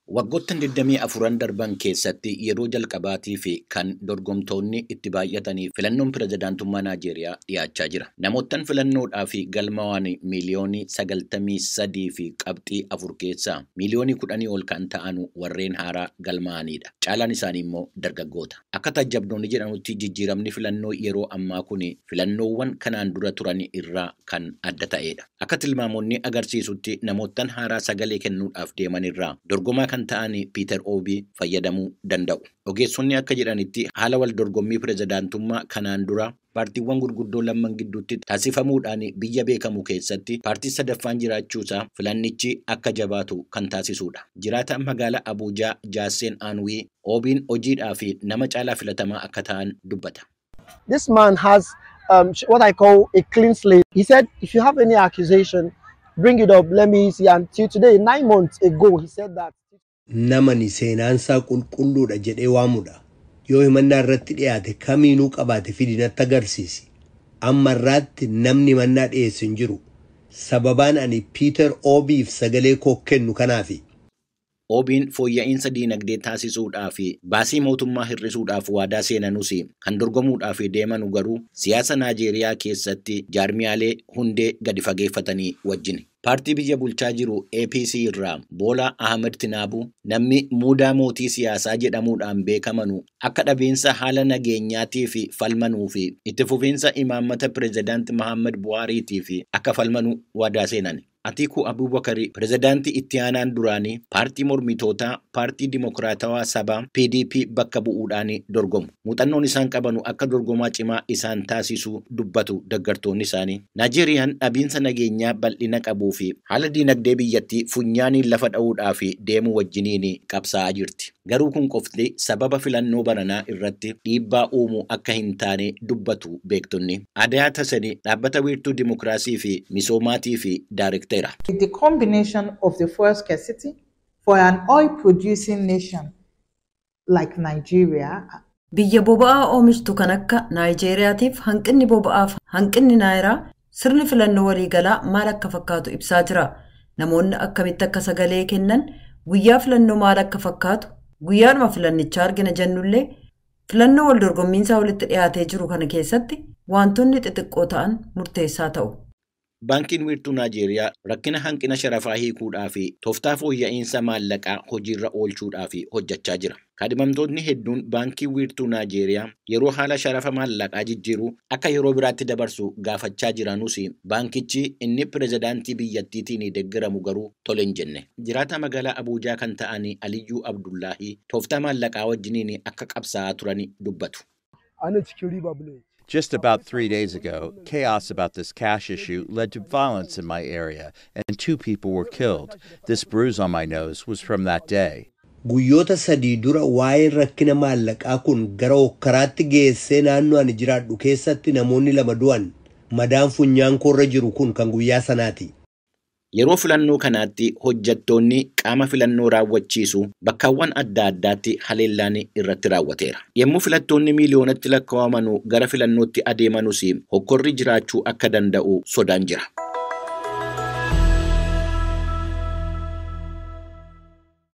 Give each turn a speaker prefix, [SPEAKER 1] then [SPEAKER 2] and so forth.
[SPEAKER 1] Waggoottan 24 darban keessatti yeroo jalqabaatii fi kan dorgomtoonni itti baay'atanii filannoon pirezidaantummaa Naajeeriyaa dhiyaachaa jira. Namoottan filannoodhaaf galmaa'an miiliyoonii 93 fi qabxii 4 keessaa miiliyoonii 10 ol kan ta'an warreen haaraa galmaa'anidha. Caalaan isaanii immoo dargaggoota. Akka taajabdoonni jedhanutti jijjiiramni filannoo yeroo ammaa kun filannoowwan kanaan dura turan irraa kan adda ta'edha. Akka tilmaamonni agarsiisutti namoottan haaraa sagalee kennuudhaaf deeman irraa dorgomaa kan ta'an Peter Obii fayyadamuu danda'u. Ogeessonni akka jedhanitti haala wal dorgommii pirezidaantummaa kanaan dura paartiiwwan gurguddoo lamman gidduutti taasifamuudhaan biyya beekamu keessatti paartii sadaffaan jiraachuusaa filannichi akka jabaatu kan taasisudha. Jiraataan magaalaa Abuujaa Jaasen Aanwii Obiin hojiidhaa fi nama caalaa filatamaa akka ta'an dubbata.
[SPEAKER 2] This man has what I call a clean slate. He said, if you have any accusation, bring it up. Let me see. Until today, 9 months ago, he said that.
[SPEAKER 3] Namani seenaansaa qulqulluudha jedhee waamudha. Yoo himannaa irratti dhiyaate kamiinuu qabaate fidinatti agarsiisi. Amma irraatti namni himannaa dhiyeessu hin jiru. Sababaan ani Peter Obiif sagalee koo kennu kanaafi.
[SPEAKER 1] Obiin fooyya'insa diinagdee taasisuudhaa fi baasii mootummaa hir'isuudhaaf waadaa seenanus kan dorgomuudhaaf deemanu garuu siyaasa Naajeeriyaa keessatti jaarmiyaalee hundee gadi fageeffatanii wajjin. Paartii biyya bulchaa jiru APC irraa Boolaa Ahmed Tinaabu namni muudaa mootii siyaasaa jedhamuudhaan beekamanu akka dhabiinsa haala nageenyaatii fi falmanuu fi itti fufiinsa imaammata pirezidaantii Muhammad Buhaariitii fi akka falmanuu waadaa seenan. Atiku Abubakari pirezidaantii itti aanaan duraanii paartii mormitootaa paartii dimokiraatawaa sabaa PDP bakka bu'uudhaan dorgomu. Muuxannoon isaan qabanu akka dorgomaa cimaa isaan taasisuu dubbatu deeggartoonni isaanii. Naajeeriyaan dhabiinsa nageenyaa bal'ina qabuu fi haala diinagdee biyyattii funyaaniin lafa dha'uudhaaf deemu wajjiniin qabsaa'aa jirti. Garuu kun qofti sababa filannoo baranaa irratti dhiibbaa uumuu akka hin taane dubbatu beektonni. Adayaa Tasanii dhaabbata wiirtuu dimokiraasii fi misoomaatii fi daarektara.
[SPEAKER 4] The combination of the fuel scarcity for an oil-producing nation like Nigeria.
[SPEAKER 5] Biyya boba'aa oomishtu kan akka Naajeeriyaatiif hanqinni boba'aaf hanqinni naayiraa sirni filannoo waliigalaa maal akka fakkaatu ibsaa jira. Namoonni akkamitti akka sagalee kennan guyyaa filannoo maal akka fakkaatu guyyaadhuma filannichaa argina jennullee filannoo wal dorgommiinsaa walitti dhiyaatee jiru kana keessatti wantoonni xixiqqoo ta'an murteessaa ta'u.
[SPEAKER 1] Baankiin wiirtuu Naajeeriyaa rakkina hanqina sharafaa hiikuudhaa fi tooftaa fooyya'insa maallaqaa hojiirra oolchuudhaaf hojjechaa jira. Kaadhimamtoonni hedduun baankii wiirtuu Naajeeriyaa yeroo haala sharafa maallaqaa jijjiiruu akka yeroo biraatti dabarsu gaafachaa jiranus baankichi inni pirezidaantii biyyattiitiin deeggaramu garuu tole hin jenne. Jiraataa magaalaa Abuujaa kan ta'an Aliyyuu Abdullaahi tooftaa maallaqaa wajjiniin akka qabsaa'aa turan dubbatu.
[SPEAKER 6] Just about 3 days ago, chaos about this cash issue led to violence in my area, and 2 people were killed. This bruise on my nose was from that day.
[SPEAKER 3] Guyyoota sadii dura waa'ee rakkina maallaqaa kun gara hokkaraatti geessee naannoo ani jiraadhu keessatti namoonni 2 du'an. Madaan funyaan koorra jiru kun kan guyyaa sanaati.
[SPEAKER 1] Yeroo filannoo kanaatti hojjettoonni qaama filannoo raawwachiisu bakkaawwan adda addaatti haleellaan irratti raawwateera. Yemmuu filattoonni miiliyoonatti lakkaa'aman gara filannootti adeemanus hokkorri jiraachuu akka danda'u sodaan jira.